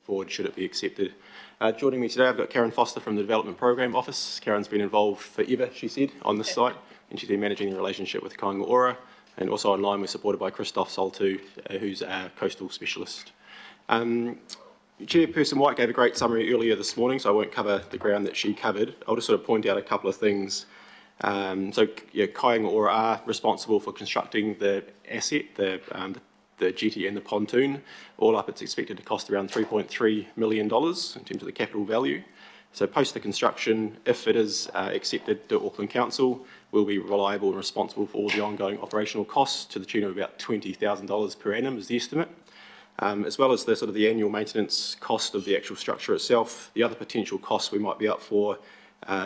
forward should it be accepted. Joining me today, I've got Karen Foster from the Development Program Office. Karen's been involved forever, she said, on this site, and she's been managing the relationship with Kāinga Ora, and also online we're supported by Christoph Soltu, who's our coastal specialist. Chairperson White gave a great summary earlier this morning, so I won't cover the ground that she covered. I'll just sort of point out a couple of things. Kāinga Ora are responsible for constructing the asset, the jetty and the pontoon. All up, it's expected to cost around $3.3 million in terms of the capital value. So post the construction, if it is accepted to Auckland Council, we'll be reliable and responsible for all the ongoing operational costs to the tune of about $20,000 per annum is the estimate. As well as the sort of the annual maintenance cost of the actual structure itself. The other potential costs we might be up for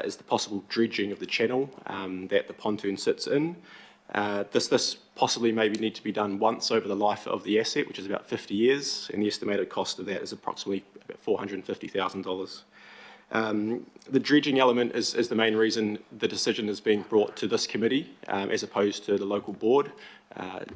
is the possible dredging of the channel that the pontoon sits in. This possibly maybe need to be done once over the life of the asset, which is about 50 years, and the estimated cost of that is approximately about $450,000. The dredging element is the main reason the decision is being brought to this committee as opposed to the local board,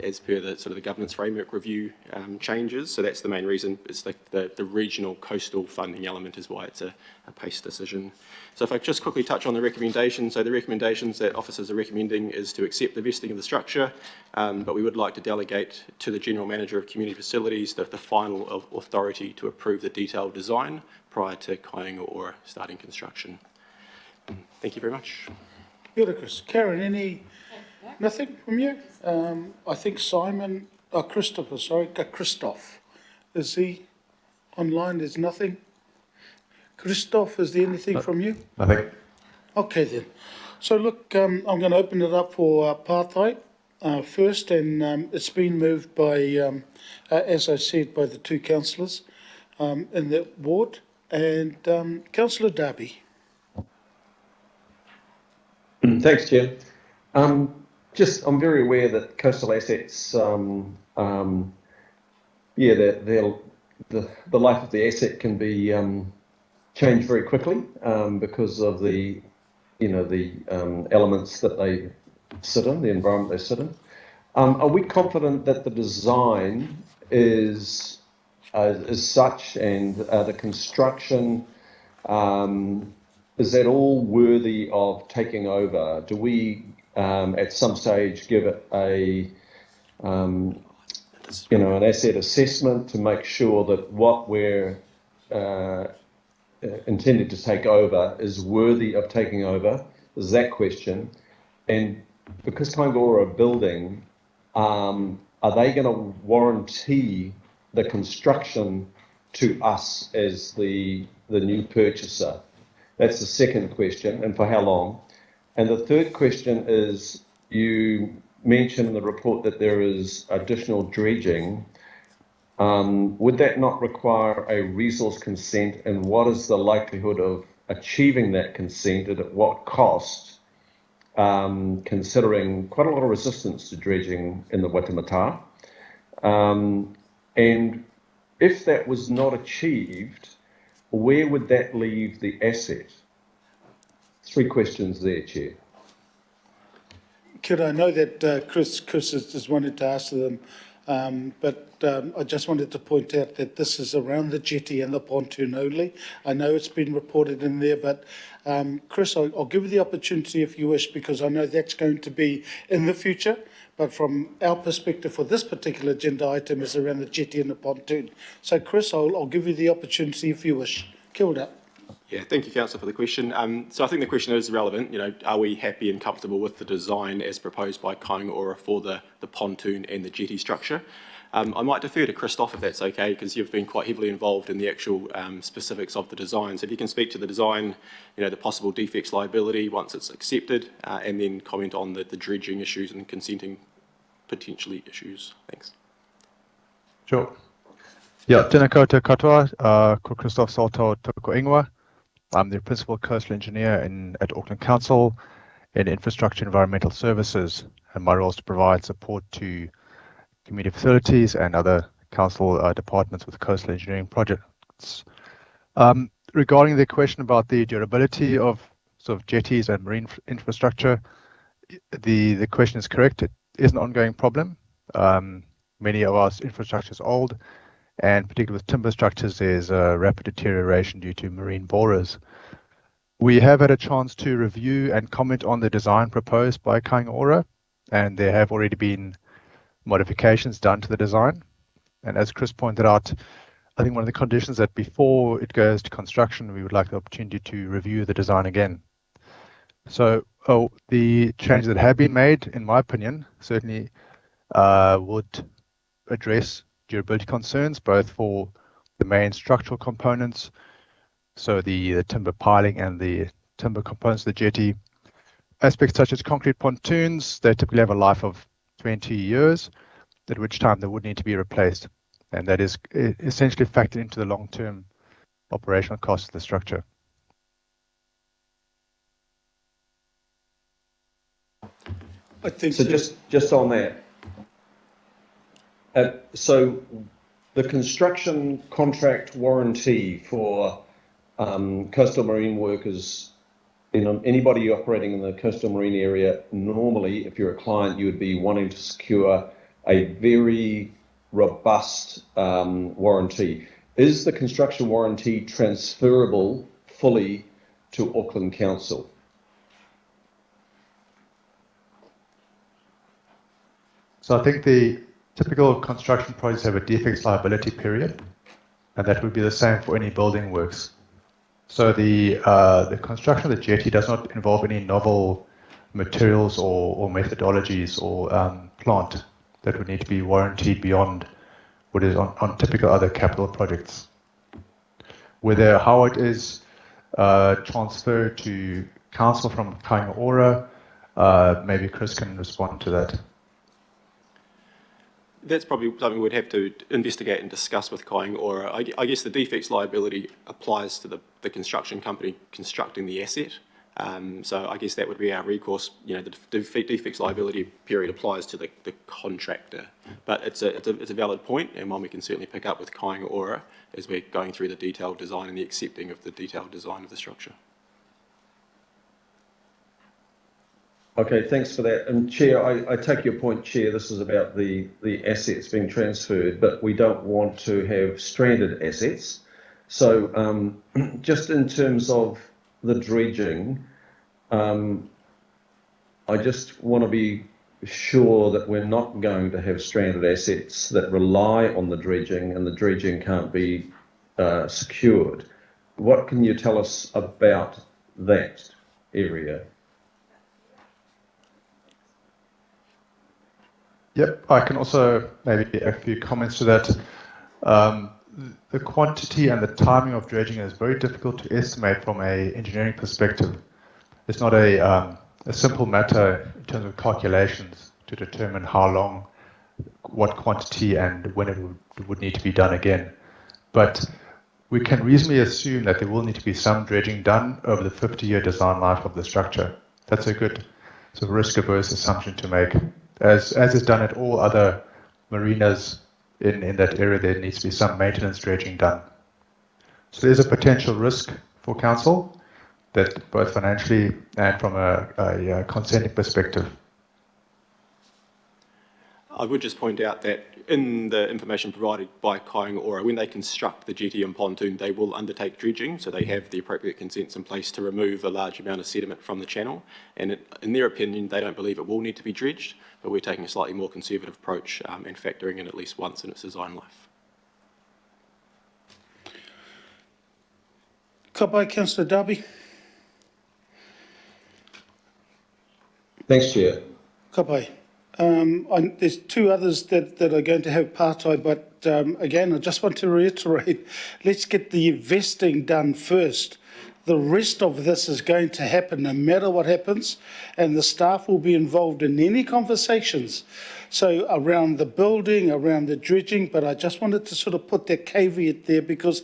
as per the sort of the governance framework review changes. So that's the main reason. It's the regional coastal funding element is why it's a PACE decision. So if I just quickly touch on the recommendations. So the recommendations that officers are recommending is to accept the vesting of the structure, but we would like to delegate to the General Manager of Community Facilities the final authority to approve the detailed design prior to Kāinga Ora starting construction. Thank you very much. Chris. Karen, nothing from you? I think Christoph, is he online? There's nothing. Christoph, is there anything from you? Nothing. Okay then. So look, I'm going to open it up for Pātai first, and it's been moved by, as I said, by the two councillors in the ward, and Councillor Darby. Thanks, Chair. I'm very aware that coastal assets, the life of the asset can be changed very quickly because of the elements that they sit in, the environment they sit in. Are we confident that the design is such, and the construction is that all worthy of taking over? Do we at some stage give it an asset assessment to make sure that what we're intended to take over is worthy of taking over? Is that question. And because Kāinga Ora are building, are they going to warranty the construction to us as the new purchaser? That's the second question, and for how long? And the third question is, you mentioned in the report that there is additional dredging. Would that not require a resource consent, and what is the likelihood of achieving that consent, and at what cost, considering quite a lot of resistance to dredging in the Waitemata? And if that was not achieved, where would that leave the asset? Three questions there, Chair. Kira, I know that Chris has wanted to answer them, but I just wanted to point out that this is around the jetty and the pontoon only. I know it's been reported in there, but Chris, I'll give you the opportunity if you wish, because I know that's going to be in the future. But from our perspective for this particular agenda item is around the jetty and the pontoon. So Chris, I'll give you the opportunity if you wish. Kia ora. Yeah, thank you, Councillor, for the question. So I think the question is relevant. Are we happy and comfortable with the design as proposed by Kāinga Ora for the pontoon and the jetty structure? I might defer to Christoph if that's okay, because you've been quite heavily involved in the actual specifics of the design. So if you can speak to the design, the possible defects liability once it's accepted, and then comment on the dredging issues and consenting potentially issues. Thanks. Sure. Yeah, tēnā koutou katoa, ko Christoph Soltu toko ingoa. I'm the Principal Coastal Engineer at Auckland Council in Infrastructure Environmental Services, and my role is to provide support to community facilities and other council departments with coastal engineering projects. Regarding the question about the durability of sort of jetties and marine infrastructure, the question is correct. It is an ongoing problem. Many of our infrastructure is old, and particularly with timber structures, there's rapid deterioration due to marine borers. We have had a chance to review and comment on the design proposed by Kāinga Ora, and there have already been modifications done to the design. And as Chris pointed out, I think one of the conditions that before it goes to construction, we would like the opportunity to review the design again. So the changes that have been made, in my opinion, certainly would address durability concerns, both for the main structural components, so the timber piling and the timber components of the jetty. Aspects such as concrete pontoons, they typically have a life of 20 years, at which time they would need to be replaced. And that is essentially factored into the long-term operational cost of the structure. I think So just on that, so the construction contract warranty for coastal marine workers, anybody operating in the coastal marine area, normally, if you're a client, you would be wanting to secure a very robust warranty. Is the construction warranty transferable fully to Auckland Council? So I think the typical construction projects have a defects liability period, and that would be the same for any building works. So the construction of the jetty does not involve any novel materials or methodologies or plant that would need to be warranted beyond what is on typical other capital projects. Whether how it is transferred to council from Kāinga Ora, maybe Chris can respond to that. That's probably something we'd have to investigate and discuss with Kāinga Ora. I guess the defects liability applies to the construction company constructing the asset. So I guess that would be our recourse. The defects liability period applies to the contractor. But it's a valid point, and one we can certainly pick up with Kāinga Ora as we're going through the detailed design and the accepting of the detailed design of the structure. Okay, thanks for that. And Chair, I take your point, Chair. This is about the assets being transferred, but we don't want to have stranded assets. So just in terms of the dredging, I just want to be sure that we're not going to have stranded assets that rely on the dredging and the dredging can't be secured. What can you tell us about that area? Yep, I can also maybe a few comments to that. The quantity and the timing of dredging is very difficult to estimate from an engineering perspective. It's not a simple matter in terms of calculations to determine how long, what quantity, and when it would need to be done again. But we can reasonably assume that there will need to be some dredging done over the 50-year design life of the structure. That's a good sort of risk-averse assumption to make. As is done at all other marinas in that area, there needs to be some maintenance dredging done. So there's a potential risk for council, that both financially and from a consenting perspective. I would just point out that in the information provided by Kāinga Ora, when they construct the jetty and pontoon, they will undertake dredging, so they have the appropriate consents in place to remove a large amount of sediment from the channel. And in their opinion, they don't believe it will need to be dredged, but we're taking a slightly more conservative approach and factoring in at least once in its design life. Ka pai, Councillor Darby. Thanks, Chair. Ka pai. There's two others that are going to have partai, but again, I just want to reiterate, let's get the vesting done first. The rest of this is going to happen no matter what happens, and the staff will be involved in any conversations. So around the building, around the dredging, but I just wanted to sort of put that caveat there because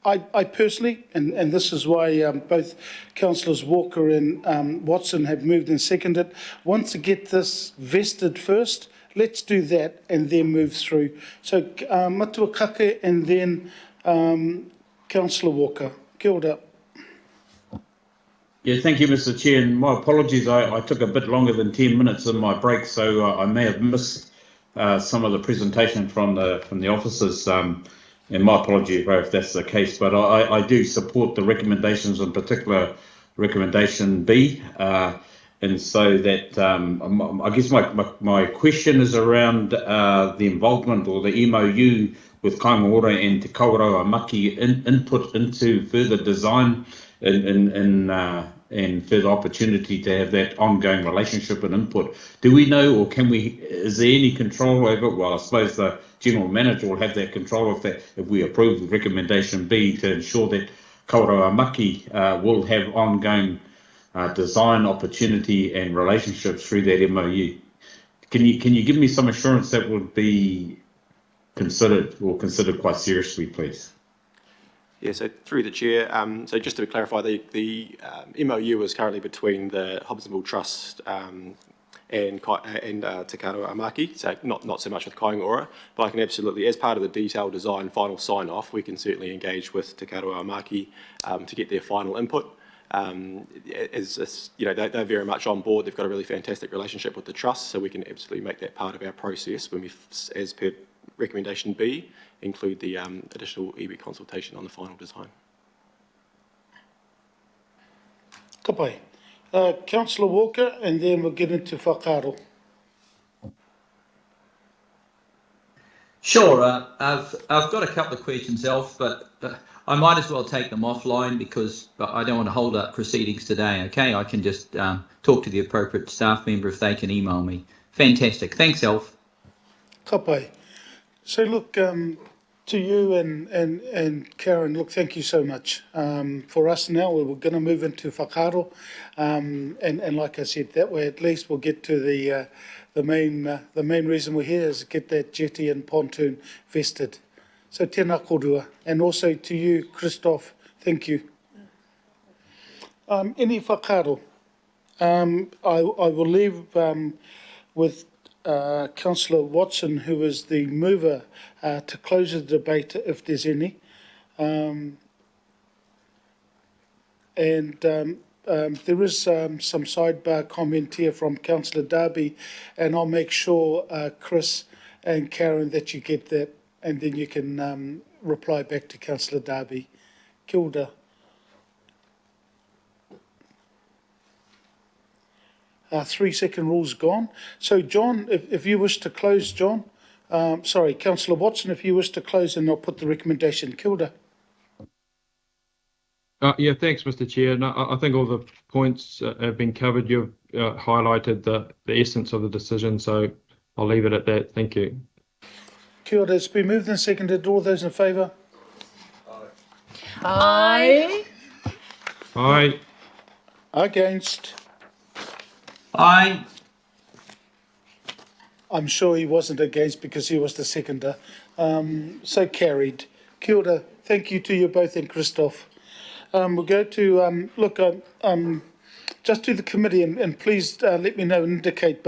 I personally, and this is why both Councillors Walker and Watson have moved and seconded, want to get this vested first. Let's do that and then move through. So Matua Kake and then Councillor Walker. Kia ora. Yeah, thank you, Mr. Chair. And my apologies, I took a bit longer than 10 minutes in my break, so I may have missed some of the presentation from the officers. And my apology if that's the case, but I do support the recommendations, in particular recommendation B. And so that I guess my question is around the involvement or the MOU with Kaingaora and Te Kawerau Maki input into further design and further opportunity to have that ongoing relationship and input. Do we know, or is there any control over it? Well, I suppose the general manager will have that control of that if we approve recommendation B to ensure that Kawerau Maki will have ongoing design opportunity and relationships through that MOU. Can you give me some assurance that would be considered quite seriously, please? Yeah, so through the chair, so just to clarify, the MOU is currently between the Hobsonville Trust and Te Kawerau Maki, so not so much with Kaingaora, but I can absolutely, as part of the detailed design final sign-off, we can certainly engage with Te Kawerau Maki to get their final input. They're very much on board. They've got a really fantastic relationship with the trust, so we can absolutely make that part of our process when we, as per recommendation B, include the additional iwi consultation on the final design. Ka pai. Councillor Walker, and then we'll get into whakaaro. Sure. I've got a couple of questions, Alf, but I might as well take them offline because I don't want to hold up proceedings today. Okay, I can just talk to the appropriate staff member if they can email me. Fantastic. Thanks, Alf. Ka pai. So look, to you and Karen, look, thank you so much. For us now, we're going to move into whakaaro, and like I said, that way at least we'll get to the main reason we're here is get that jetty and pontoon vested. So tēnā korua, and also to you, Christoph, thank you. Any whakaaro? I will leave with Councillor Watson, who is the mover, to close the debate if there's any. There is some sidebar comment here from Councillor Darby, and I'll make sure, Chris and Karen, that you get that, and then you can reply back to Councillor Darby. Kia ora. 3-second rule's gone. So, John, if you wish to close, John, sorry, Councillor Watson, if you wish to close, and I'll put the recommendation. Kia ora. Yeah, thanks, Mr. Chair. No, I think all the points have been covered. You've highlighted the essence of the decision, so I'll leave it at that. Thank you. Kia ora. It's been moved and seconded. All those in favour? Aye. Aye. Against? Aye. I'm sure he wasn't against because he was the seconder. So carried. Kia ora. Thank you to you both and Christoph. We'll go to, just to the committee, and please let me know and indicate.